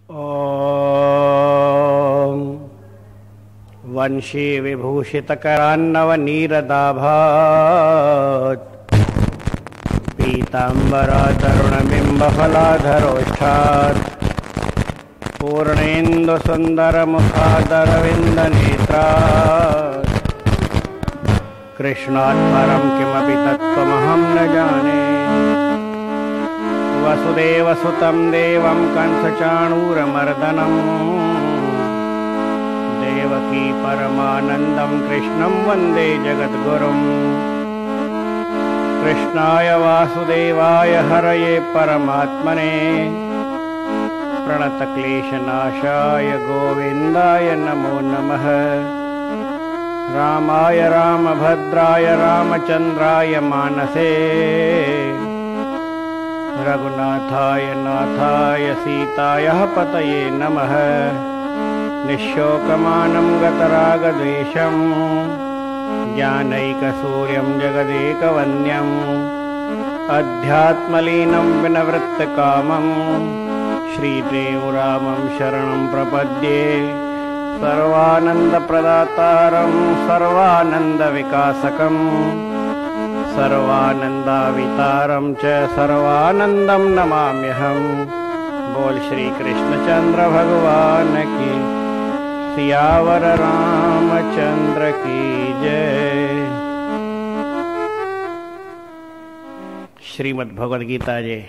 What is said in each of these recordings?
ॐ वंशी विभूषितकरान्नवनीरदाभात् पीताम्बरातरुणबिम्बफलाधरोष्ठात् पूर्णेन्दुसुन्दरमुखादरविन्दनेत्रात् कृष्णात् परं किमपि तत्त्वमहं न जाने। वसुदेवसुतं देवं कंसचाणूरमर्दनं देवकी परमानन्दं कृष्णं वन्दे जगद्गुरुम्। कृष्णाय वासुदेवाय हरये परमात्मने प्रणतक्लेशनाशाय गोविन्दाय नमो नमः। रामाय रामभद्राय रामचन्द्राय मानसे रघुनाथाय नाथाय सीतायाः पतये नमः। निःशोकमानं गतरागद्वेषं ज्ञानैकसूर्यं जगदेकवन्द्यम् अध्यात्मलीनं विनवृत्तकामं श्रीदेवरामं शरणं प्रपद्ये। सर्वानन्दप्रदातारं सर्वानन्दविकासकम् सर्वानन्दावितारं च सर्वानन्दं नमाम्यहम्। बोल श्री कृष्णचंद्र भगवान की, सियावर रामचंद्र की जय। श्रीमद् भगवद गीता जे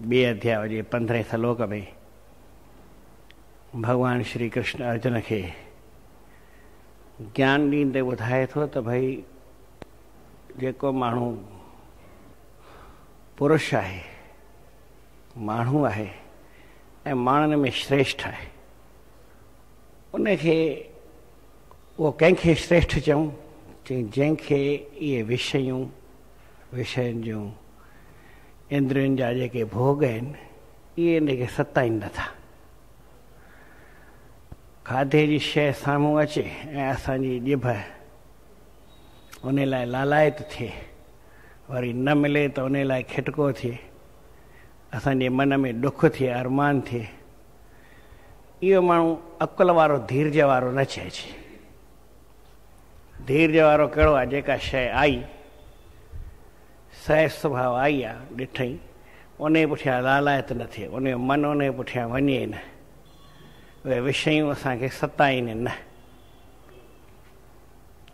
2 अध्याय जे 15 श्लोक में भगवान श्री कृष्ण अर्जुन खे ज्ञान ॾींदे ॿुधाए थो त भई जेको माण्हू पुरुष आहे, माण्हू आहे ऐं माण्हुनि में श्रेष्ठ आहे, उनखे उहो कंहिंखे श्रेष्ठ चऊं जंहिंखे इहे विषयनि जूं इंद्रियुनि जा जेके भोग आहिनि इहे इनखे सताइनि नथा। खाधे जी शइ साम्हूं अचे ऐं असांजी ॼिभ उन लाइ लालायत थिए, वरी न मिले त उन लाइ खिटको थिए, असांजे मन में ॾुख थिए, अरमान थिए, इहो माण्हू अकुल वारो धीरज वारो न चइजे। धीरज वारो कहिड़ो आहे? जेका शइ आई सहज स्वभाव आई आहे ॾिठई, उन पुठियां लालायत न थिए, उन जो मन उन पुठियां वञे न, उहे विषयूं असांखे सताइनि न।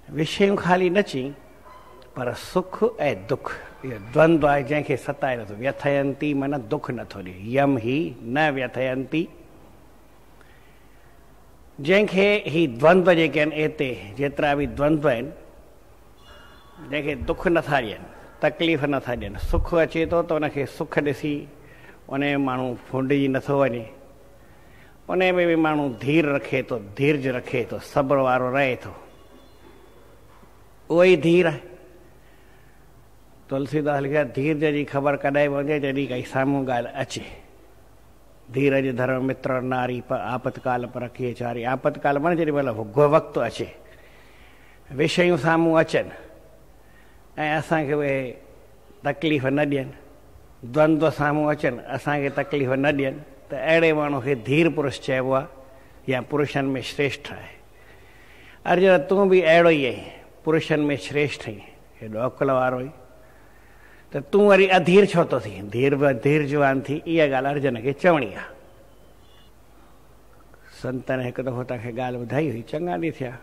विषयूं ख़ाली न चई पर सुख ऐं दुख इहो द्वंद्व आहे जंहिंखे सताए नथो। व्यथयंती माना दुख नथो ॾिए, यम ही न व्यथयंती, जंहिंखे ही द्वंद्व जेके आहिनि एते जेतिरा बि द्वंद्व आहिनि जंहिंखे दुख नथा ॾियनि, तकलीफ़ नथा ॾियनि, सुख अचे थो त उनखे सुख ॾिसी उन में माण्हू फुंडिजी नथो वञे, उन में बि माण्हू धीर रखे थो, धीरज रखे थो, सब्र वारो रहे थो, उहो ई धीर आहे। तुलसीदास लिखिया धीरज जी ख़बर कॾहिं पवंदी जॾहिं काई साम्हूं ॻाल्हि अचे। धीरज धर्म मित्र नारी आपतकाल पर कीअं चारी। आपतकाल माना जेॾी महिल वक़्तु अचे, विषयूं साम्हूं अचनि ऐं असांखे उहे तकलीफ़ न ॾियनि, द्वंद्व साम्हूं अचनि असांखे तकलीफ़ न ॾियनि, त अहिड़े माण्हू खे धीर पुरुष चइबो आहे या पुरुषनि में श्रेष्ठ आहे। अर्जुन तूं बि अहिड़ो ई आहीं, पुरुषनि में श्रेष्ठ आहीं, हेॾो अकुल वारो ई, त तूं वरी अधीर छो थो थी? धीरजवान थी, इहा ॻाल्हि अर्जुन खे चवणी आहे। संतनि हिकु दफ़ो तव्हांखे ॻाल्हि ॿुधाई हुई, चङा ॾींहं थिया,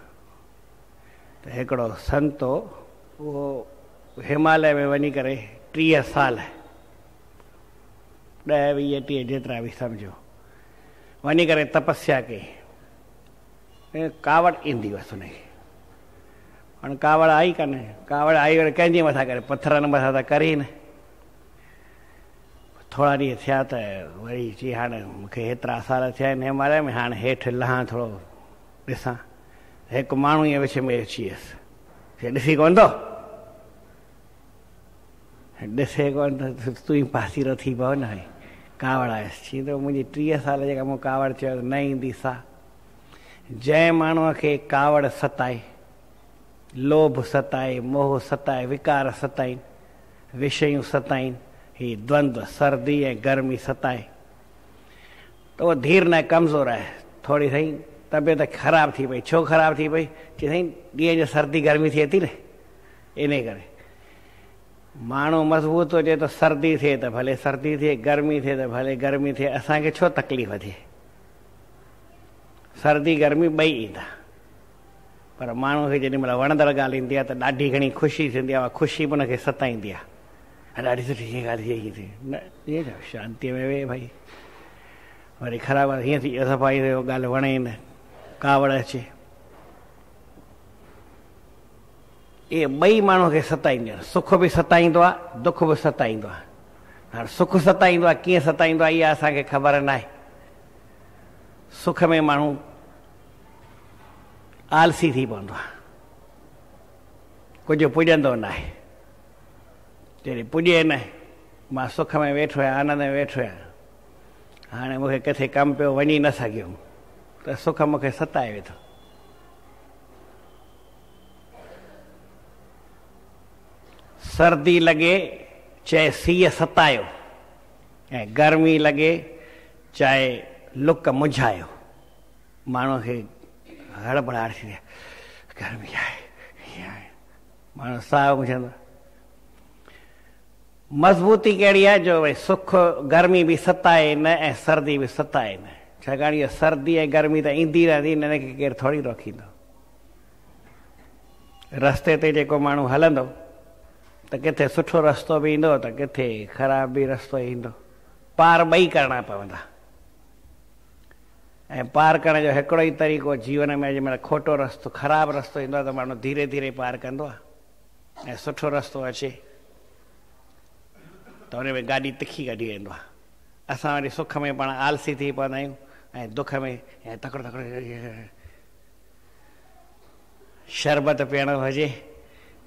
त हिकिड़ो संत हो, उहो हिमालय में वञी करे 30 साल 10, 20, 30 जेतिरा बि सम्झो वञी करे तपस्या कई। कावड़ ईंदी हुअसि हुनखे, हाणे कावड़ आई कान्हे, कावड़ आई वरी कंहिंजे मथां करे, पथरनि मथां त करे न। थोरा ॾींहं थिया त वरी चई हाणे मूंखे हेतिरा साल थिया आहिनि हिमालय में, हाणे हेठि लहां थोरो ॾिसां। हिकु माण्हू ईअं विच में अची वियसि, ॾिसी कोन थो, ॾिसे कोन त तूं ई पासीरो थी पओ न। कावड़ आयसि, चई त मुंहिंजी 30 साल जेका मूं कावड़ चयो न ईंदी सा। जंहिं माण्हूअ खे कावड़ सताए, लोभ सताए, मोह सताए, विकार सताइनि, विषयूं सताइनि, ही द्वंद्व सर्दी ऐं गर्मी सताए, तो वो धीर न कमज़ोर आहे, थोरी साईं तबियत ख़राब थी पई। छो ख़राब थी पई? चई साईं ॾींहं जो सर्दी गर्मी थिए थी न, इन करे। माण्हू मज़बूत हुजे त सर्दी थिए त भले सर्दी थिए, गर्मी थिए त भले गर्मी थिए, असांखे छो तकलीफ़ थिए? सर्दी गर्मी ॿई ईंदा, पर माण्हू खे जेॾी महिल वणंदड़ ॻाल्हि ईंदी आहे त ॾाढी घणी ख़ुशी थींदी आहे, ख़ुशी बि हुनखे सताईंदी आहे। ॾाढी सुठी हीअ ॻाल्हि हीअं थी न, ईअं छा शांतीअ में वेह भई, वरी ख़राबु हीअं थी सफ़ाई ॻाल्हि वणे न, कावड़ अचे। इहे ॿई माण्हू खे सताईंदियूं आहिनि, सुख बि सताईंदो आहे, दुख बि सताईंदो आहे। हाणे सुख सताईंदो आहे, कीअं सताईंदो आहे इहा असांखे ख़बर न आहे। सुख में माण्हू आलसी थी पवंदो आहे, कुझु पुॼंदो न आहे। जॾहिं पुॼे न, मां सुख में वेठो आहियां, आनंद में वेठो आहियां, हाणे मूंखे किथे कमु पियो, वञी न सघियुमि, त सुख मूंखे सताए वेठो। सर्दी लॻे चाहे सीउ सतायो, ऐं गर्मी लॻे चाहे लुक मुझायो, माण्हू खे हड़बड़ाहट थी, गर्मी आहे, हीअं आहे, माण्हू साहु मुझंदो। मज़बूती कहिड़ी आहे? जो भई सुख गर्मी बि सताए न ऐं सर्दी बि सताए न। छाकाणि इहा सर्दी ऐं गर्मी त ईंदी रहंदी, हिनखे केरु थोरी रोकींदो। रस्ते ते जेको माण्हू हलंदो त किथे सुठो रस्तो बि ईंदो त किथे ख़राब बि रस्तो ईंदो, पार ॿई करणा पवंदा। ऐं पार करण जो हिकिड़ो ई तरीक़ो जीवन में, जंहिंमहिल खोटो रस्तो ख़राबु रस्तो ईंदो आहे त माण्हू धीरे धीरे पार कंदो आहे, ऐं सुठो रस्तो अचे त हुन में गाॾी तिखी कढी वेंदो आहे। असां वरी सुख में पाण आलसी थी पवंदा आहियूं, ऐं दुख में ऐं तकिड़ो तकिड़ो शरबत पीअणो हुजे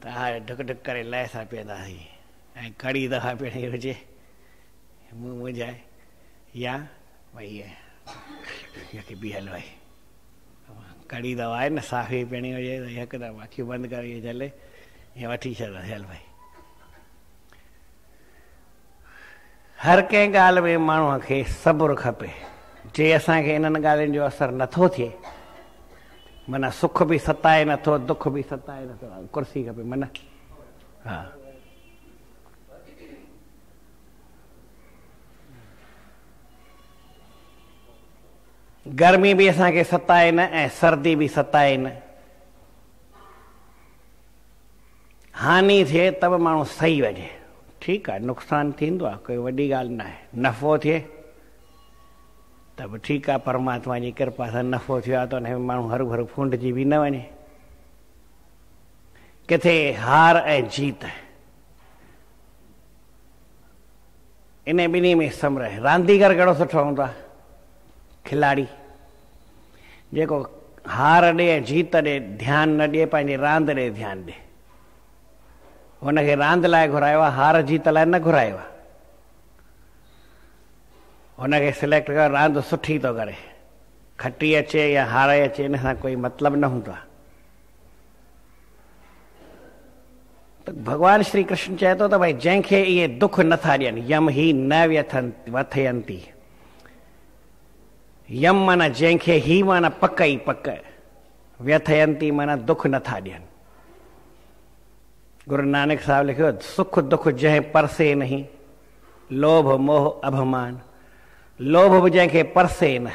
त हा ढुक ढुक करे लय सां पीअंदासीं, ऐं कड़ी दफ़ा पीअणी हुजे मुंहुं मुझाए, या भई यकी बीहल भाई कड़ी दवा आहे न, साफ़ी पीअणी हुजे त हिकदमि अखियूं बंदि करे झले ईअं वठी छॾंदासीं, हल भाई। हर कंहिं ॻाल्हि में माण्हूअ खे सब्रु खपे। जे असांखे इन्हनि ॻाल्हियुनि जो असरु नथो थिए, माना सुख बि सताए नथो, दुख बि सताए नथो, कुर्सी खपे माना, हा। गर्मी बि असांखे सताए न ऐं सर्दी बि सताए न। हानि थिए त बि माण्हू सही वञे, ठीकु आहे, नुक़सानु थींदो आहे, कोई वॾी ॻाल्हि न आहे। नफ़ो थिए त बि ठीकु आहे, परमात्मा जी कृपा सां नफ़ो थियो आहे त हुन में माण्हू हरू भरू फूंडजी बि न वञे। किथे हार ऐं जीत, इन ॿिन्ही में समरह। रांदीगर कहिड़ो सुठो हूंदो आहे, खिलाड़ी जेको हार ॾे ऐं जीत ॾे ध्यानु न ॾिए, पंहिंजी रांदि ॾे ध्यानु ॾे। हुनखे रांदि लाइ घुरायो आहे, हार जीत लाइ न घुरायो आहे। हुनखे सिलेक्ट कयो, रांदि सुठी थो करे, खटी अचे या हारे अचे, हिन सां कोई मतिलबु न हूंदो आहे। त भॻवानु श्री कृष्ण चए थो त भई जंहिंखे इहे दुख नथा ॾियनि, यम ही न वथयंती, यम माना जंहिंखे ही माना पक ई पक, व्यथयंती माना दुख नथा ॾियनि। गुरु नानक साहिब लिखियो, सुख दुख जंहिं परसे नहीं, लोभ मोह अभिमान। लोभ बि जंहिंखे परसे न,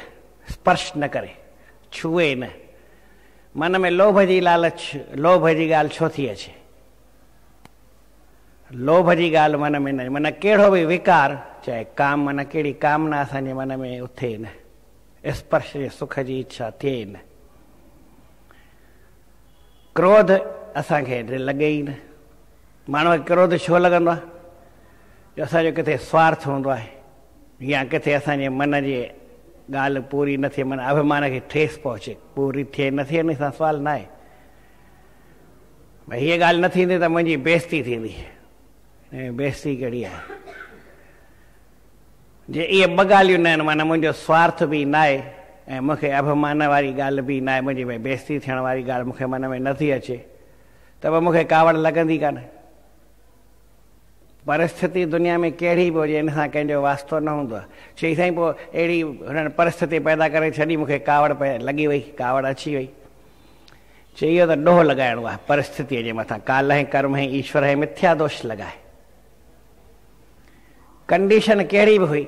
स्पर्श न करे, छुए न, मन में लोभ जी लालच, लोभ जी ॻाल्हि छो थी अचे? लोभ जी ॻाल्हि मन में न, माना कहिड़ो बि विकार, चाहे काम, माना कहिड़ी कामना असांजे मन में उथे न, स्पर्श सुख जी इच्छा थिए न। क्रोध असांखे लॻे ई न। माण्हू खे क्रोध छो लॻंदो आहे? जो असांजो किथे स्वार्थ हूंदो आहे, या किथे असांजे मन जी ॻाल्हि पूरी न थिए, माना अभिमान खे ठेस पहुचे, पूरी थिए न थिए, हिन सां सुवाल न आहे। भई हीअ ॻाल्हि न थींदी त मुंहिंजी बेइज़ती थींदी, बेइज़ती कहिड़ी आहे? जे इहे ॿ ॻाल्हियूं न आहिनि, माना मुंहिंजो स्वार्थ बि न आहे ऐं मूंखे अभिमान वारी ॻाल्हि बि न आहे, मुंहिंजी भई बेइज़ती थियण वारी ॻाल्हि मूंखे मन में नथी अचे, त पोइ मूंखे कावड़ लॻंदी कान। परिस्थिति दुनिया में कहिड़ी बि हुजे हिन सां कंहिंजो वास्तो न हूंदो आहे। चई साईं पोइ अहिड़ी हुननि परिस्थिति पैदा करे छॾी, मूंखे कावड़ लॻी वई, कावड़ अची वई। चई इहो त ॾोह लॻाइणो आहे परिस्थितीअ जे मथां। काल है कर्म है ईश्वर है मिथ्या दोष लॻाए। कंडीशन कहिड़ी बि हुई,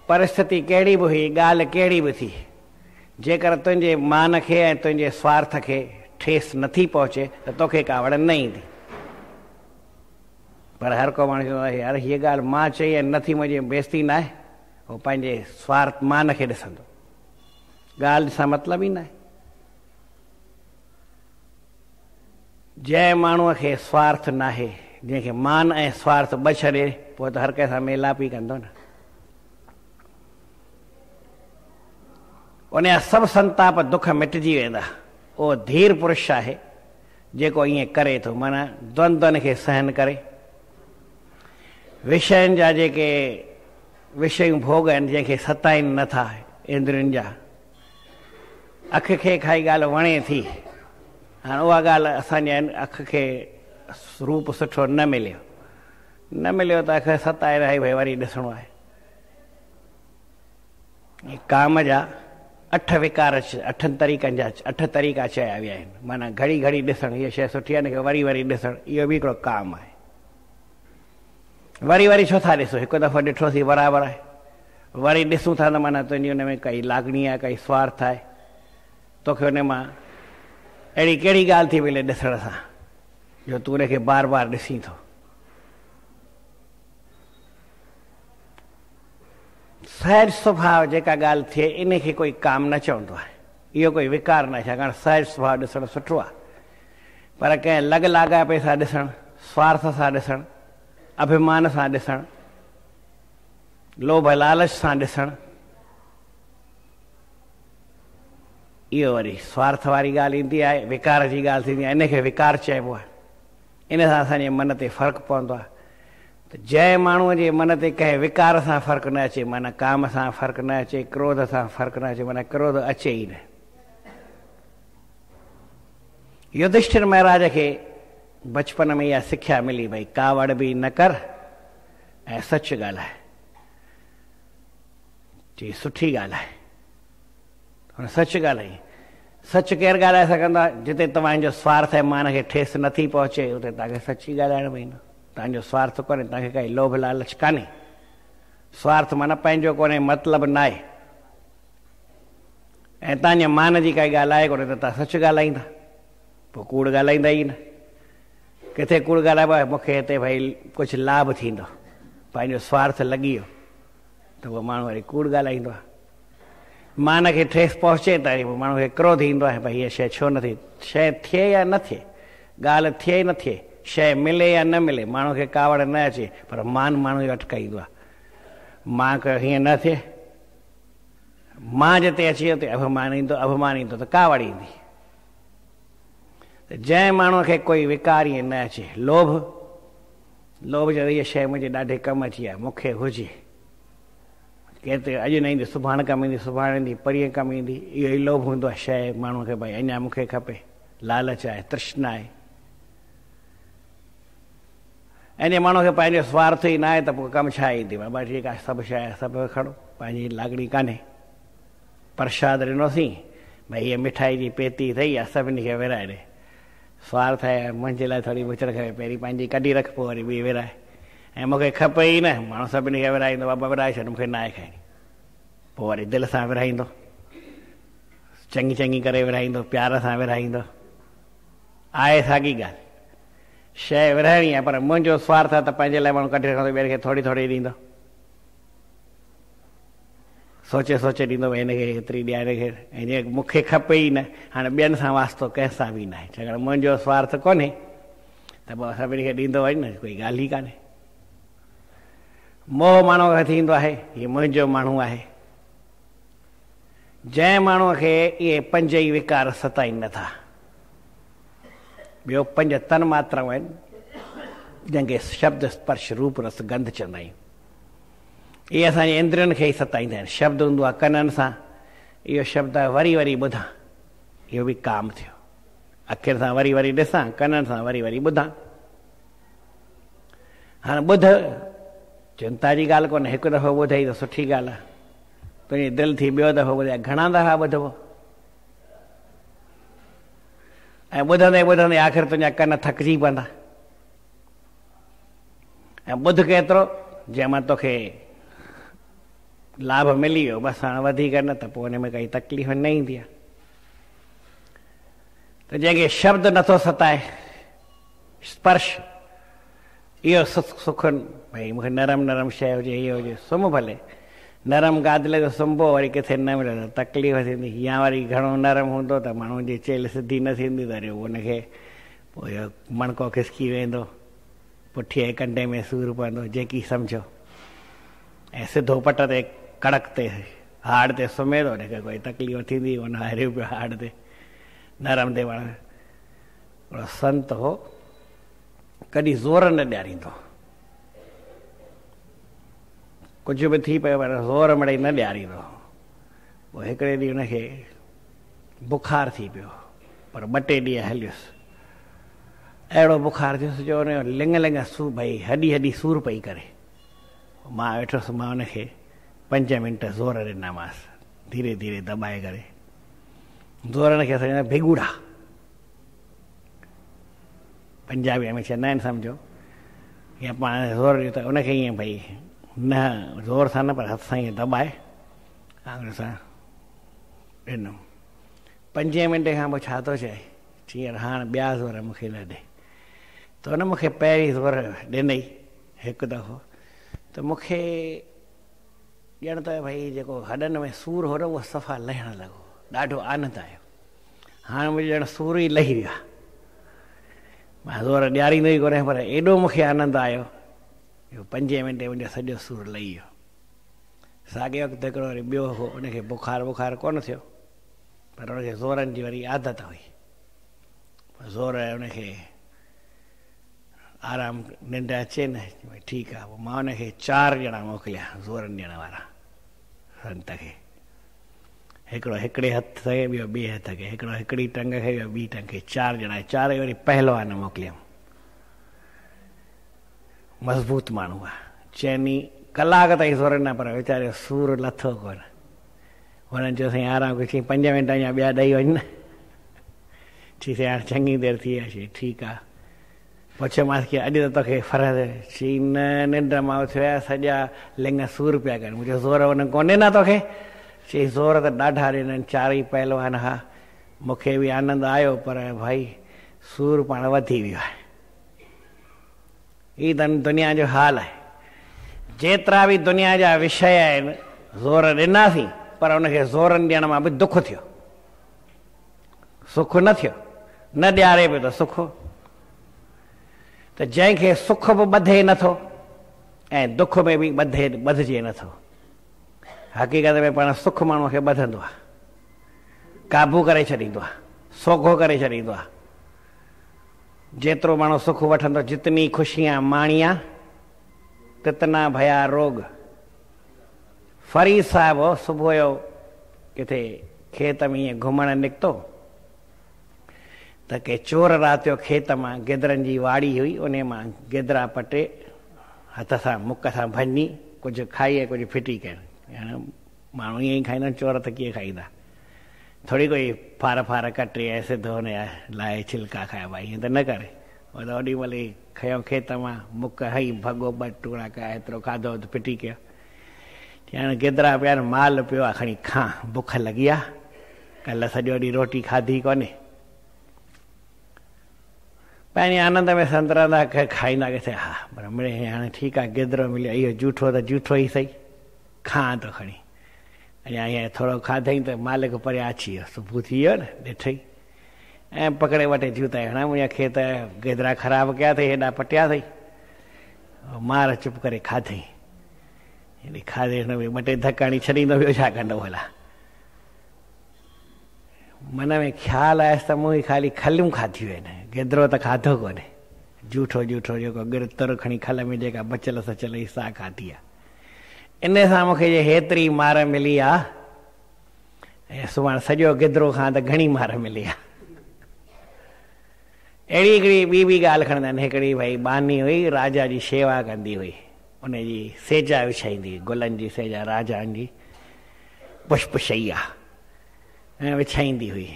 परिस्थिति कहिड़ी बि हुई, ॻाल्हि कहिड़ी बि थी, जेकर तुंहिंजे मान खे ऐं तुंहिंजे स्वार्थ खे ठेस नथी पहुचे त तोखे कावड़ न ईंदी। पर हर को माण्हू चवंदो आहे यार हीअ ॻाल्हि मां चई ऐं नथी, मुंहिंजी बेइज़ती न आहे। उहो पंहिंजे स्वार्थ मान खे ॾिसंदो, ॻाल्हि सां मतिलबु ई न आहे। जंहिं माण्हूअ खे स्वार्थ न आहे, जंहिंखे मान ऐं स्वार्थ ॿ छॾे, पोइ त हर कंहिं सां मेलाप ई कंदो न। उनजा सभु संताप दुख मिटिजी वेंदा। उहो धीर पुरुष आहे जेको ईअं करे थो, माना द्वंद्वनि खे सहन करे। विषयनि जा जेके विषयूं भोग आहिनि, जंहिंखे सताइनि नथा इंद्रियुनि जा, अखि खे काई ॻाल्हि वणे थी, हाणे उहा ॻाल्हि असांजे अखि खे रूप सुठो न मिलियो, न मिलियो त अखि सताए रही भई वरी ॾिसणो आहे। काम जा 8 विकार, 8 तरीक़नि जा 8 तरीक़ा चया विया आहिनि। माना घड़ी घड़ी ॾिसणु, हीअ शइ सुठी आहे, हिनखे वरी वरी ॾिसणु, इहो बि हिकिड़ो काम आहे। वरी वरी छो था ॾिसो, हिकु दफ़ो ॾिठोसीं बराबरि आहे, वरी ॾिसूं था त माना तुंहिंजी हुन में काई लागणी आहे, काई स्वार्थ आहे, तोखे हुन मां अहिड़ी कहिड़ी ॻाल्हि थी मिले ॾिसण सां जो तूं हुनखे बार बार ॾिसीं थो। सहज स्वभाव जेका ॻाल्हि थिए इनखे कोई काम न चवंदो आहे, इहो कोई विकार न आहे, छाकाणि सहज स्वभाव ॾिसणु सुठो आहे। पर कंहिं लॻ लाॻापे सां ॾिसणु, स्वार्थ सां ॾिसणु, अभिमान सां ॾिसणु, लोभ लालच सां ॾिसणु, इहो वरी स्वार्थ वारी ॻाल्हि ईंदी आहे, विकार जी ॻाल्हि थींदी आहे। इनखे विकार चइबो आहे। इन सां असांजे मन ते फ़र्क़ु पवंदो आहे। त जंहिं माण्हूअ जे मन ते कंहिं विकार सां फ़र्क़ु न अचे, माना काम सां फ़र्क़ु न अचे, क्रोध सां फ़र्क़ु न अचे, माना क्रोध अचे ई न। युधिष्ठिर महाराज खे बचपन में इहा सिख्या मिली, भई कावड़ बि न कर ऐं सच ॻाल्हाए। चई सुठी ॻाल्हि आहे, हुन सच ॻाल्हाई। सच केरु ॻाल्हाए सघंदो आहे? जिते तव्हांजो स्वार्थ ऐं मान खे ठेस नथी पहुचे, उते तव्हांखे सची ॻाल्हाइणु पवंदो। तव्हांजो स्वार्थ कोन्हे, तव्हांखे काई लोभ लालच कान्हे। स्वार्थ माना पंहिंजो कोन्हे, मतिलबु न आहे, ऐं तव्हांजे मान जी काई ॻाल्हि आहे कोन्हे, त तव्हां सच ॻाल्हाईंदा, पोइ कूड़ ॻाल्हाईंदा ई न। किथे कूड़ ॻाल्हाइबो आहे, मूंखे हिते भई कुझु लाभ थींदो, पंहिंजो स्वार्थ लॻी वियो, त उहो माण्हू वरी कूड़ ॻाल्हाईंदो आहे। मान खे ठेस पहुचे त माण्हू खे क्रोध ईंदो आहे, भई हीअ शइ छो नथी, शइ थिए या न थिए, ॻाल्हि थिए न थिए, शइ मिले या न मिले, माण्हू खे कावड़ न अचे, पर मान माण्हू खे अटकाईंदो आहे। मां खे हीअं न थिए, मां जिते अची उते अभिमान ईंदो त कावड़ ईंदी। जंहिं माण्हूअ खे कोई विकार ईअं न अचे, लोभ जो हीअ शइ मुंहिंजे ॾाढे कमु अची आहे, मूंखे हुजे, केतिरे अॼु न ईंदी, सुभाणे कमु ईंदी, सुभाणे ईंदी, परीहं कमु ईंदी, इहो ई लोभ हूंदो आहे शइ माण्हूअ खे, भई अञा मूंखे खपे, लालच आहे, तृष्णा आहे। ऐं माण्हू खे पंहिंजो स्वार्थ ई न आहे त पोइ कमु छा ईंदी, बाबा ठीकु आहे, सभु शइ सभु खणो, पंहिंजी लागणी कान्हे। प्रसाद ॾिनोसीं, भई हीअ मिठाई जी पेती अथई, आहे सभिनी खे विराए ॾे। स्वार्थ आहे, मुंहिंजे लाइ थोरी मुचड़ खपे, पहिरीं पंहिंजी कढी रख, पोइ वरी ॿी विराए। ऐं मूंखे खपे ई न, माण्हू सभिनी खे विराईंदो, बाबा विराए छॾ, मूंखे न आहे खाइणी, पोइ वरी दिलि सां विराईंदो, चङी चङी करे विराईंदो, प्यार सां विराईंदो। आहे साॻी ॻाल्हि, शइ विराइणी आहे, पर मुंहिंजो स्वार्थ आहे त पंहिंजे लाइ माण्हू कढी रखंदो, ॿिए खे थोरी थोरी ॾींदो, सोचे सोचे ॾींदो, भई हिनखे हेतिरी ॾिया, हिनखे, ऐं जीअं मूंखे खपे ई न। हाणे ॿियनि सां वास्तो कंहिंसां बि न आहे, छाकाणि मुंहिंजो स्वार्थ कोन्हे, त पोइ सभिनी खे ॾींदो वञ न, कोई ॻाल्हि ई कान्हे। मोह माण्हूअ खे थींदो आहे, हीअ मुंहिंजो माण्हू आहे। जंहिं माण्हूअ खे इहे 5 ई विकार सताइनि नथा, ॿियो 5 तन मात्राऊं आहिनि, जंहिंखे शब्द स्पर्श रूप रस गंध चवंदा आहियूं। इहे असांजे इंद्रियनि खे ई सताईंदा आहिनि। शब्द हूंदो आहे कननि सां, इहो शब्द वरी वरी ॿुधां, इहो बि काम थियो। अखियुनि सां वरी वरी ॾिसां, कननि सां वरी वरी ॿुधां। हाणे ॿुध, चिंता जी ॻाल्हि कोन्हे, हिकु दफ़ो ॿुधई त सुठी ॻाल्हि आहे, तुंहिंजी दिलि थी ॿियो दफ़ो ॿुधाए, घणा दफ़ा ॿुधबो? ऐं ॿुधंदे ॿुधंदे आख़िर तुंहिंजा कन थकिजी पवंदा। ऐं ॿुध केतिरो जंहिंमां तोखे लाभ मिली वियो, बसि हाणे वधीक न, त पोइ हुन में काई तकलीफ़ न ईंदी आहे। त जंहिंखे शब्द नथो सताए, स्पर्श, इहो सुख, भई मूंखे नरम नरम शइ हुजे, इहो हुजे, सुम्ह भले, नरम गादले त सुम्हो, वरी किथे न मिले त तकलीफ़ थींदी, या वरी घणो नरम हूंदो त माण्हू जी चेल सिधी न थींदी, त वरी हुनखे पोइ इहो मणको खिसकी वेंदो, पुठीअ कंडे में सूरु पवंदो, जेकी सम्झो। ऐं सिधो पट ते कड़क ते हाड़ ते सुम्हे थो, हुनखे कोई तकलीफ़ थींदी, हुन हरियो पियो हाड़ ते, नरम ते वण। हिकिड़ो संत हो, कॾहिं ज़ोर न ॾियारींदो, कुझु बि थी पियो पर ज़ोर मिड़ई न ॾियारींदो। पोइ हिकिड़े ॾींहुं हुनखे बुखार थी पियो, पर 2 टे ॾींहं हलियुसि, अहिड़ो बुखार थियुसि जो हुनजो लिंग लिंग सूर, भई हॾी हॾी सूर पई करे। मां वेठुसि, मां हुनखे 5 मिंट ज़ोर ॾिनामांसि, धीरे धीरे दॿाए करे। ज़ोर खे असां भिगुड़ा, पंजाबीअ में चवंदा आहिनि, सम्झो, या पाण ज़ोर ॾियो त उनखे ईअं भई न ज़ोर सां न, पर हथ सां ईअं दॿाए आङुर सां ॾिनो। 5 मिंटे खां पोइ छा थो चए, चई हाणे ॿिया ज़ोर मूंखे न ॾे। त हुन मूंखे पहिरीं ज़ोर ॾिनई हिकु दफ़ो, त मूंखे ॼण त भई जेको हॾनि में सूर हो न, उहो सफ़ा लहणु लॻो, ॾाढो आनंदु आयो। हाणे मुंहिंजो ॼण सूर ई लही वियो आहे, मां ज़ोर ॾियारींदो ई कोन्हे, पर एॾो मूंखे आनंदु आयो, 5 मिंटे मुंहिंजो सॼो सूर लही वियो। साॻे वक़्तु हिकिड़ो वरी ॿियो हो, उनखे बुखार कोन थियो, पर हुनखे ज़ोरनि जी वरी आदत हुई, ज़ोर हुनखे आराम निंड अचे न, भई ठीकु आहे। पोइ मां हुनखे 4 ॼणा मोकिलिया ज़ोरनि ॾियण वारा संत खे, हिकिड़ो हिकिड़े हथ खे, ॿियो ॿिए हथ खे, हिकिड़ो हिकिड़ी टंग खे, ॿियो ॿी टंग खे, 4 ॼणा, 4 वरी पहलवान मोकिलियमि, मज़बूत माण्हू आहे। चइनी कलाक ताईं ज़ोर ॾिना, पर वीचारे सूर लथो कोन। हुननि चयो साईं आराम कयो, चई 5 मिंट अञा ॿिया ॾेई वञ न। चई साईं हाणे चङी देरि थी आहे। चई ठीकु आहे। पुछियोमांसि की अॼु त तोखे फ़र्क़ु? चई न, निंड मां उथियो आहे, सॼा लिंग सूर पिया कनि। मुंहिंजो ज़ोर हुन कोन्हे न तोखे? चई ज़ोर त ॾाढा ॾिननि, 4 ई पहलवान, हा मूंखे बि आनंदु आयो, पर भाई सूर पाण वधी वियो आहे। हीअ त दुनिया जो हाल आहे। जेतिरा बि दुनिया जा विषय आहिनि, ज़ोर ॾिनासीं, पर उनखे ज़ोरनि ॾियण मां बि दुख थियो, सुख न थियो। न ॾियारे पियो त सुख। त जंहिंखे सुख बि ॿधे नथो ऐं दुख में बि ॿधजे नथो। हक़ीक़त में पाण सुख माण्हूअ खे ॿधंदो आहे, काबू करे छॾींदो आहे, सोघो करे छॾींदो आहे। जेतिरो माण्हू सुख वठंदो, जितनी ख़ुशियां माणिया तितना भया रोग। फरीद साहिब हो, सुबुह जो किथे खेत में ईअं घुमणु निकितो त के चोर राति जो खेत मां गिदरनि जी वाड़ी हुई, उन मां गिदरा पटे हथ सां मुक सां भञी कुझु खाई ऐं कुझु फिटी कनि। हाणे माण्हू ईअं ई खाईंदा आहिनि, चोर त कीअं खाईंदा? थोरी कोई फार फार कटे ऐं सिधो हुन जा लाहे छिलका खाया, भाई ईअं त न करे। ओॾी महिल ई खयो खेत मां मुक हई, भॻो 2 टुकड़ा कया, एतिरो खाधो त फिटी कयो। हाणे गिदरा पिया आहिनि, माल पियो आहे, खणी खां, बुख लॻी आहे, कल्ह सॼो ॾींहुं रोटी खाधी कोन्हे। पंहिंजे आनंद में संतरंदा खाईंदा किथे, हा पर मिड़े हाणे ठीकु आहे, गिदरो मिलियो, इहो जूठो त जूठो ई सही, खां थो खणी। अञा ईअं थोरो खाधई त मालिक परियां अची वियो, सुबुह थी वियो न, ॾिठई ऐं पकड़े वटे जूता हणा। मुंहिंजा खेत गिदरा ख़राबु कया अथई, हेॾा पटिया अथई, मार चुप करे खाधई। हेॾी खाधे हिन में 2 टे धकाणी छॾींदो, ॿियो छा कंदो भला? मन में ख़्यालु आयसि त मूं ख़ाली खलियूं खाधियूं आहिनि, गिदरो त खाधो कोन्हे। जूठो जूठो जेको गिर खणी खल में जेका बचियल सचियल ई सा खाधी आहे। इन सां मूंखे जे हेतिरी मार मिली आहे, ऐं सुभाणे सॼो गिदरो खां त घणी मार मिली आहे। अहिड़ी हिकिड़ी ॿी बि ॻाल्हि खणंदा आहिनि। हिकिड़ी भई बानी हुई, राजा जी शेवा कंदी हुई, उनजी सेजा विछाईंदी हुई, गुलनि जी सेजा, राजाउनि जी पुष्पशैया ऐं विछाईंदी हुई।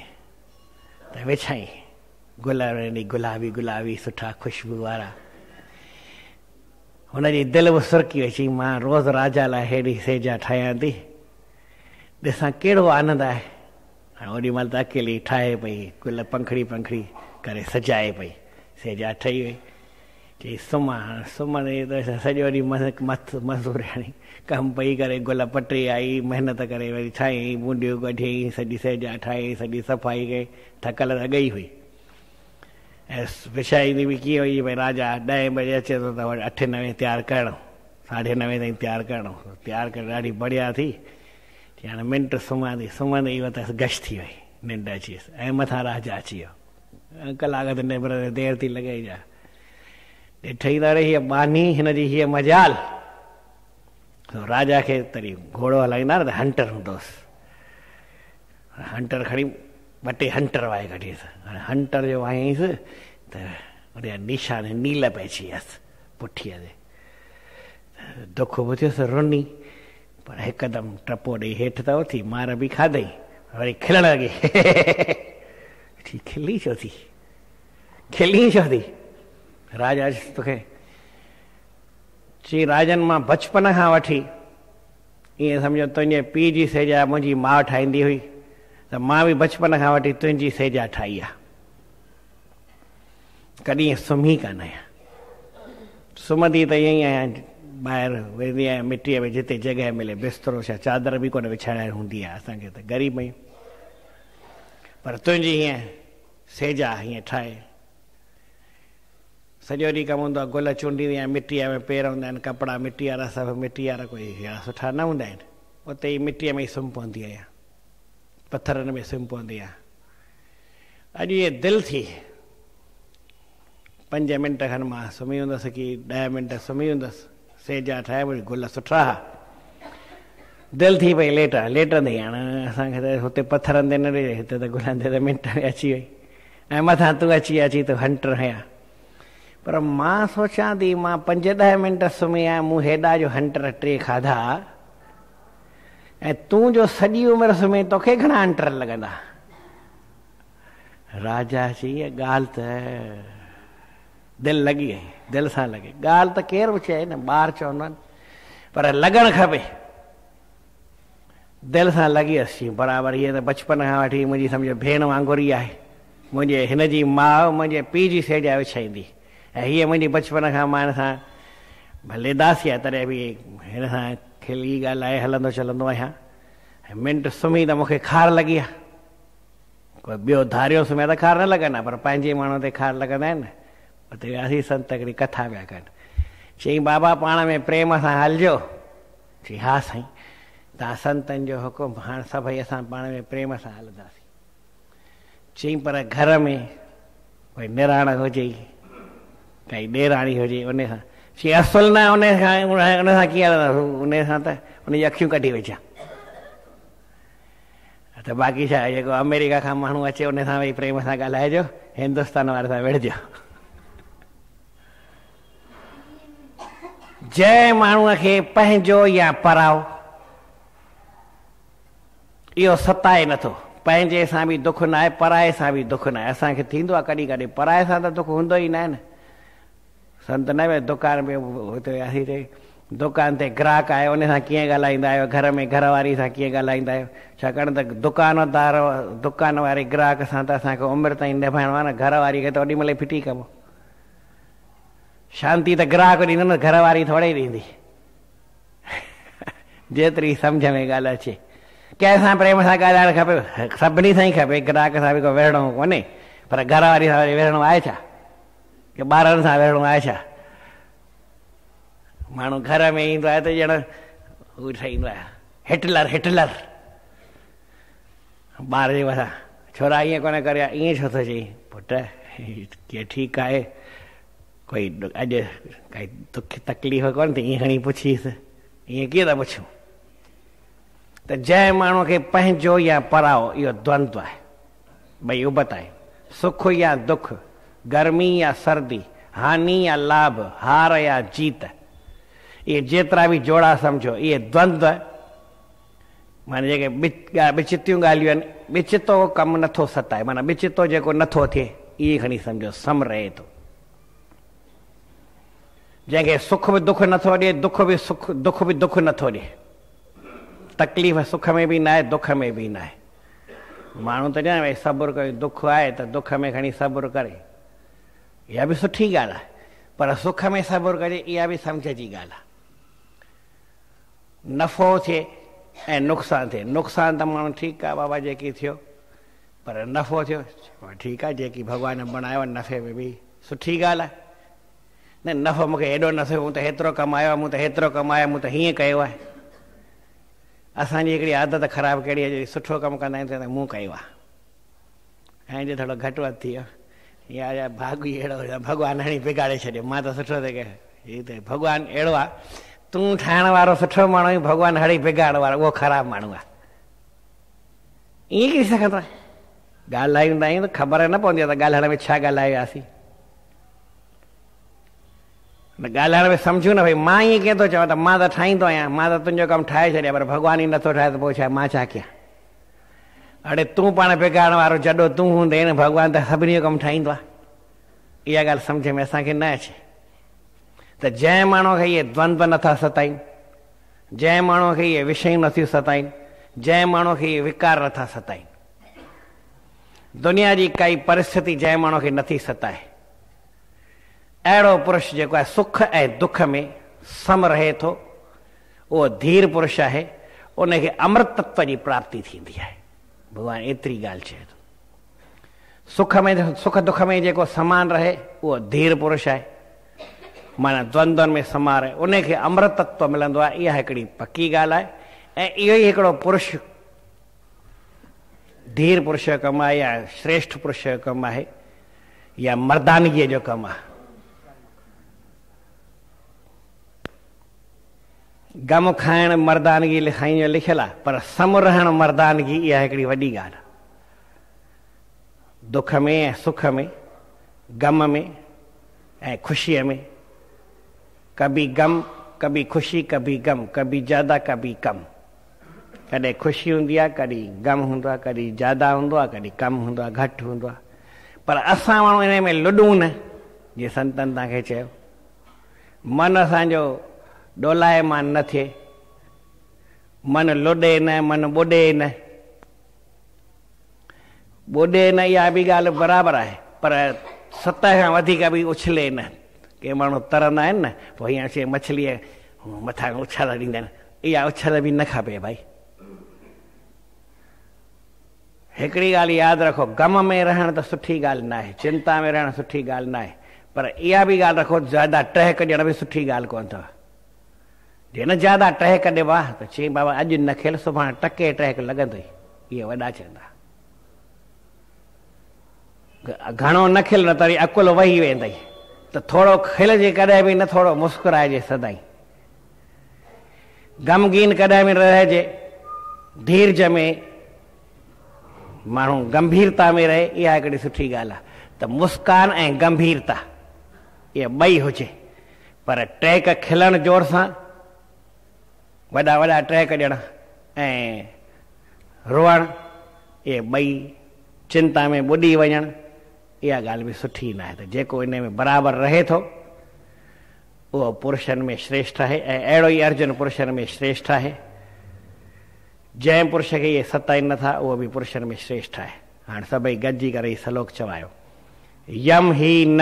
त विछाई गुल गुलाबी गुलाबी सुठा ख़ुशबू वारा। हुनजी दिलि बि सुरकी वई, मां रोज़ राजा लाइ हेड़ी सेजा ठाहियां थी, ॾिसां कहिड़ो आनंद आहे। ओॾी महिल त अकेली ठाहे पई, गुल पंखड़ी पंखड़ी करे सजाए पई, सेजा ठही वई। चई सुम्हां, सुम्हंदे त सॼो ॾींहुं मज़दूर हाणे कमु पई करे, गुल पटे आई, महिनत करे वरी ठाही, मुंडियूं कढियईं, सॼी सेजा ठाही, सॼी सफ़ाई कई, थकल त गई हुई। ऐं विछाईंदी बि कीअं हुई भई राजा 10 बजे अचे थो त वरी 8-9 तयारु करिणो, 9:30 ताईं तयारु करिणो। तयारु करे ॾाढी बढ़िया थी, हाणे मिंट सुम्हां सुम्हंदे ई त गश थी वई, निंड अची वियसि ऐं मथां राजा अची वियो। कलाक त निबर देरि थी लॻे जा, ॾिठई त अरे हीअ बानी, हिनजी हीअ मजाल। राजा खे तरी घोड़ो हलाईंदा न त हंटर हूंदोसि, हंटर खणी 2 हंटर वाहे कढियसि। हाणे हंटर जो वाईंसि त उनजा निशान नील पइजी वियसि पुठीअ ते। दुख ॿुधियोसि रुनी, पर हिकदमि टपो ॾेई हेठि त उथी, मार बि खाधई, वरी खिलण लॻी। खिली छो थी, खिली छो थी? राजा तोखे चई राजनि मां बचपन खां वठी ईअं सम्झो तुंहिंजे पीउ जी सेजा मुंहिंजी माउ ठाहींदी हुई, त मां बि बचपन खां वठी तुंहिंजी सेजा ठाही आहे, कॾहिं सुम्ही कान आहियां। सुम्हंदी त ईअं ई आहियां, ॿाहिरि वेंदी आहियां मिटीअ में, जिते जॻह मिले, बिस्तरो छा चादर बि कोन विछाइण हूंदी आहे असांखे, त ग़रीब आहियूं। पर तुंहिंजी हीअं सेजा हीअं ठाहे, सॼो ॾींहुं कमु हूंदो आहे, गुल चूंडींदी आहियां, मिटीअ में पेर हूंदा आहिनि, कपिड़ा मिटी वारा, सभु मिटी वारा, कोई अहिड़ा सुठा न हूंदा आहिनि, उते ई मिटीअ में ई सुम्ही पवंदी आहियां, पथरनि में सुम्ही पवंदी आहियां। अॼु इहे दिलि थी 5 मिंट खनि मां सुम्ही हूंदसि की 10 मिंट सुम्ही हूंदसि, सेजा ठाहे वरी गुल सुठा हा, दिलि थी पई लेटंदे। हाणे असांखे त हुते पथरनि ते न ॾे, हिते त गुलनि ते त मिंट में अची वई, ऐं मथां तूं अची तूं हंटर हयां। पर मां सोचां थी, मां 5-10 मिंट सुम्ही आहियां, मूं हेॾा जो हंटर 3 खाधा, ऐं तूं जो सॼी उमिरि सुम्ही, तोखे घणा हंटर लॻंदा? राजा चई इहा ॻाल्हि त दिलि लॻी वई, दिलि सां लॻे। ॻाल्हि त केरु बि चए न, ॿार चवंदा आहिनि, पर लॻणु खपे, दिलि सां लॻी वियसि बराबरि। हीअ त बचपन खां वठी मुंहिंजी सम्झो भेण वांगुरु ई आहे, मुंहिंजे हिनजी माउ मुंहिंजे पीउ जी सेजा विछाईंदी, ऐं हीअ मुंहिंजी बचपन खां मां हिन सां भले दासी आहे, तॾहिं बि हिन सां खिली ॻाल्हाए हलंदो चलंदो आहियां। ऐं मिंट सुम्ही त मूंखे खार लॻी आहे, कोई ॿियो धारियो सुम्हिया त खार न लॻंदा, पर पंहिंजे माण्हू ते खार लॻंदा आहिनि न। उते वियासीं, संत हिकिड़ी कथा पिया कनि, चई बाबा पाण में प्रेम सां हलिजो। चई हा साईं, तव्हां संतनि जो हुकुम, हाणे सभई असां पाण में प्रेम सां हलंदासीं। चई पर घर में कोई निराण हुजे, काई ॾेराणी हुजे, उन सां। चई असुल न, उन सां कीअं हलंदासीं, उन सां त उनजी अखियूं कढी विझां, त बाक़ी छा, जेको अमेरिका खां माण्हू अचे उन सां वरी प्रेम सां ॻाल्हाइजो, हिंदुस्तान वारे सां विढ़जो। जंहिं माण्हूअ खे पंहिंजो या पराओ इहो सताए नथो, पंहिंजे सां बि दुख न आहे, पराए सां बि दुख न आहे। असांखे थींदो आहे कॾहिं कॾहिं, पराए सां त दुख हूंदो ई न आहे न। संत न वियो दुकान में, हुते वियासीं ते दुकान ते ग्राहक आहे, उन सां कीअं ॻाल्हाईंदा आहियो, घर में घरवारी सां कीअं ॻाल्हाईंदा आहियो, छाकाणि त दुकान वारे ग्राहक सां त असांखे उमिरि ताईं निभाइणो आहे न, घरवारी खे त ओॾी महिल फिटी कबो। शांती त ग्राहक ॾींदो न, घरवारी थोरे ॾींदी, जेतिरी सम्झ में ॻाल्हि अचे। कंहिंसां प्रेम सां ॻाल्हाइणु खपे, सभिनी सां ई खपे, ग्राहक सां बि को विढ़णो कोन्हे, पर घरवारी सां वरी विढ़णो आहे छा, की ॿारनि सां विढ़णो आहे छा? माण्हू घर में ईंदो आहे त ॼण हू ठहींदो आहे हिटलर ॿार जे मथां। छोरा ईअं कोन करे, ईअं छो थो चई? पुट कीअं ठीकु आहे, कोई अॼु काई दुख तकलीफ़ कोन थी, ईअं खणी पुछीसि, ईअं कीअं था पुछूं? त जंहिं माण्हूअ खे पंहिंजो या पराओ इहो द्वंद्व आहे, भई उबत आहे, सुख या दुख, गर्मी या सर्दी, हानि या लाभ, हार या जीत, ये जेतिरा बि जोड़ा सम्झो इहे द्वंद्व माना जेके बिचितियूं ॻाल्हियूं आहिनि, बिचितो कमु नथो सताए, माना बिचितो जेको नथो थिए इहे खणी सम्झो सम रहे थो। जंहिंखे सुख बि दुख नथो ॾिए, दुख बि दुख नथो ॾिए। तकलीफ़ सुख में बि न आहे, दुख में बि न आहे। माण्हू त ॼाणे भई सब्र कयो, दुख आहे त दुख में खणी सब्र करे, इहा बि सुठी ॻाल्हि आहे, पर सुख में सब्र कजे इहा बि सम्झ जी ॻाल्हि आहे। नफ़ो थिए ऐं नुक़सानु थिए, नुक़सानु त माण्हू ठीकु आहे बाबा जेकी थियो, पर नफ़ो थियो ठीकु आहे, जेकी भॻवान बणायो नफ़े में बि सुठी ॻाल्हि आहे। न नफ़ो मूंखे हेॾो न थियो, मूं त हेतिरो कमायो आहे, मूं त हेतिरो कमायो, मूं त हीअं कयो आहे। असांजी हिकिड़ी आदत ख़राबु कहिड़ी आहे, सुठो कमु कंदा आहियूं त मूं कयो आहे, ऐं जे थोरो घटि वधि थी वियो या भाॻु ई अहिड़ो, भॻवानु हाणे बिगाड़े छॾियो, मां त सुठो थो कयां। हीअ त भॻवानु अहिड़ो आहे, तूं ठाहिण वारो सुठो माण्हू आहीं, भॻवानु हड़ी बिगाड़ वारो उहो ख़राबु माण्हू आहे। ईअं थी सघंदो आहे? ॻाल्हाईंदा आहियूं त ख़बर न पवंदी आहे त ॻाल्हाइण में छा ॻाल्हायोसीं। ॻाल्हाइण में सम्झूं न भई मां ईअं कीअं थो चवां त मां त ठाहींदो आहियां, मां त तुंहिंजो कमु ठाहे छॾिया, पर भॻवानु ई नथो ठाहे त पोइ छा मां छा कयां? अड़े तूं पाण बिगाड़ण वारो जॾो तूं हूंदे न, भॻवानु त सभिनी जो कमु ठाहींदो आहे। इहा ॻाल्हि सम्झ में असांखे न अचे त जंहिं माण्हूअ खे इहे द्वंद्व नथा सताइनि, जंहिं माण्हूअ खे इहे विषयूं नथियूं सताइनि, जंहिं माण्हूअ खे इहे विकार नथा सताइनि, दुनिया जी काई परिस्थिति जंहिं माण्हूअ खे नथी सताए, अहिड़ो पुरुष जेको आहे सुख ऐं दुख में सम रहे थो, उहो धीर पुरुष आहे, उनखे अमृत तत्व जी प्राप्ति थींदी आहे। भॻवानु एतिरी ॻाल्हि चए थो। सुख दुख में जेको समान रहे उहो धीर पुरुष आहे, माना द्वंद्वनि में समा रहे, उनखे अमृत तत्व मिलंदो आहे। इहा हिकिड़ी पकी ॻाल्हि आहे, ऐं इहो ई हिकिड़ो पुरुष धीर पुरुष जो कमु आहे, या श्रेष्ठ पुरुष जो कमु आहे, या मर्दानगीअ जो कमु आहे। गम खाइण मर्दानगी साईं जो लिखियलु आहे, पर सम रहण मर्दानगी इहा हिकिड़ी वॾी ॻाल्हि आहे। दुख में ऐं सुख में, गम में ऐं ख़ुशीअ में, कभी गम कभी ख़ुशी कभी गम, कभी ज़्यादा कभी कम। कॾहिं ख़ुशी हूंदी आहे, कॾहिं गम हूंदो आहे, कॾहिं ज़्यादा हूंदो आहे, कॾहिं कम हूंदो आहे, घटि हूंदो आहे। पर असां माण्हू इन में लुॾूं न, जीअं संतनि तव्हांखे चयो, मन असांजो डोलायमान न थिए, मन लुॾे न, मन ॿुॾे न। ॿुॾे न इहा बि ॻाल्हि बराबरि आहे, पर सतह खां वधीक बि उछले न। के माण्हू तरंदा आहिनि न, पोइ हीअं अचे मछलीअ मथां उछल ॾींदा आहिनि, इहा उछल बि न खपे भाई। हिकिड़ी ॻाल्हि यादि रखो, गम में रहण त सुठी ॻाल्हि न आहे, चिंता में रहण सुठी ॻाल्हि न आहे, पर इहा बि ॻाल्हि रखो ज़्यादा टहक ॾियण बि सुठी ॻाल्हि कोन अथव। जे न ज़्यादा टहक ॾिबा त चई बाबा अॼु न खेल, सुभाणे टके टहक लॻंदई, इहे वॾा चवंदा। घणो न खिल न त वरी अकुल वही वेंदई, त थोरो खिलजे कॾहिं बि न, थोरो मुस्कुराइजे सदाई, गमगीन कॾहिं बि रहिजे, धीरज में माण्हू गंभीरता में रहे, इहा हिकिड़ी सुठी ॻाल्हि आहे। त मुस्कान ऐं गंभीरता इहा ॿई हुजे, पर टहक खिलण जोर सां, वॾा वॾा टहक ॾियण ऐं रोअण, इहे ॿई चिंता में ॿुॾी वञणु, इहा ॻाल्हि बि सुठी न आहे। त जेको इन में बराबरि रहे थो उहो पुरुषनि में श्रेष्ठ आहे, ऐं अहिड़ो ई अर्जुन पुरुषनि में श्रेष्ठ आहे। जंहिं पुरुष खे इहे सताइनि नथा उहो बि पुरुषनि में श्रेष्ठ आहे। हाणे सभई गॾिजी करे हीउ श्लोक चवायो, यम ही न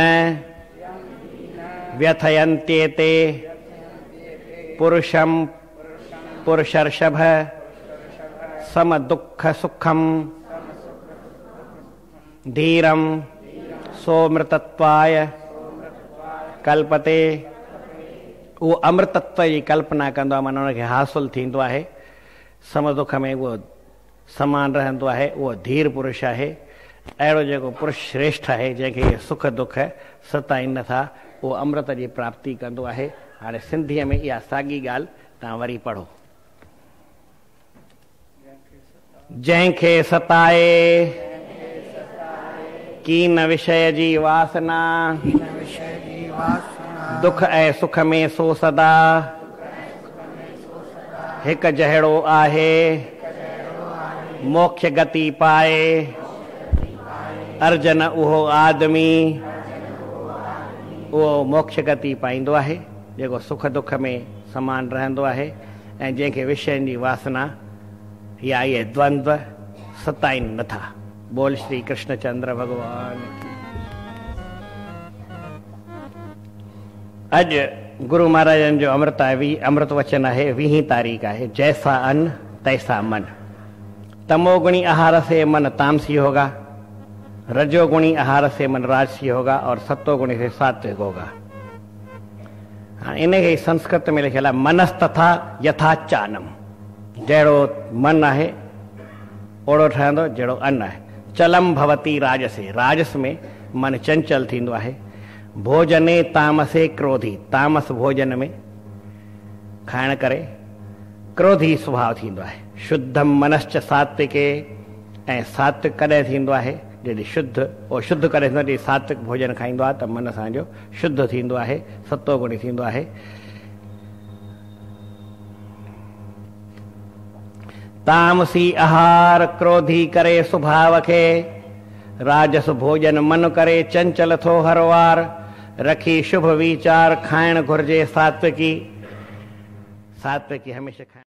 व्यथयन्त्येते पुरुषम पुरुषर्षभ सम दुख सुखम धीरम सोमृतत्वाय कल्पते। उहो अमृतत्व जी कल्पना कंदो आहे, माना हुनखे हासिल थींदो आहे। सम दुख में उहो समान रहंदो आहे, उहो धीर पुरुष आहे। अहिड़ो जेको पुरुष श्रेष्ठ आहे, जंहिंखे सुख दुख सताइनि नथा, उहो अमृत जी प्राप्ति कंदो आहे। हाणे सिंधीअ में इहा साॻी ॻाल्हि तव्हां वरी पढ़ो। जंहिंखे सताए कीन विषय जी वासना दुख ऐं सुख में सो सदा हिक जहिड़ो आहे मोक्ष गति पाए अर्जन उहो आदमी उहो मोक्ष गति पाईंदो आहे जेको सुख दुख में समान रहंदो आहे ऐं जंहिंखे विषयनि जी वासना या इहे द्वंद्व सताइनि नथा। बोल श्री कृष्णचंद्र भगवान की। अॼु गुरु महाराजनि जो अमृत आहे, अमृत वचन आहे, 20 तारीख़ आहे। जैसा अन्न तैसा मन। तमोगुणी आहार से मन तामसी होगा, रजोगुणी आहार से मन राजसी होगा और सत्वगुणी से सात्विक होगा। हाँ, इनखे संस्कृत में लिखियल आहे मनस्तथा यथा चानम। जहिड़ो मन आहे ओड़ो ठहंदो जहिड़ो अन्न आहे। चलम भवती राजसे। राजस में मन चंचल थींदो आहे। भोजने तामसे क्रोधी। तामस भोजन में खाइण करे क्रोधी स्वभाव थींदो आहे। शुद्धम मनश्च सात्विके। ऐं सात्विक कॾहिं थींदो आहे जॾहिं शुद्ध करे थींदो आहे। सात्विक भोजन खाईंदो आहे त मन असांजो शुद्ध थींदो आहे, सत्वगुणी थींदो आहे। तामसी आहार क्रोधी करे स्वभाव खे। राजस भोजन मन करे चंचल थो हर वार। रखी शुभ विचार खाइण घुर्जे सात्विकी। सात्विकी हमेशा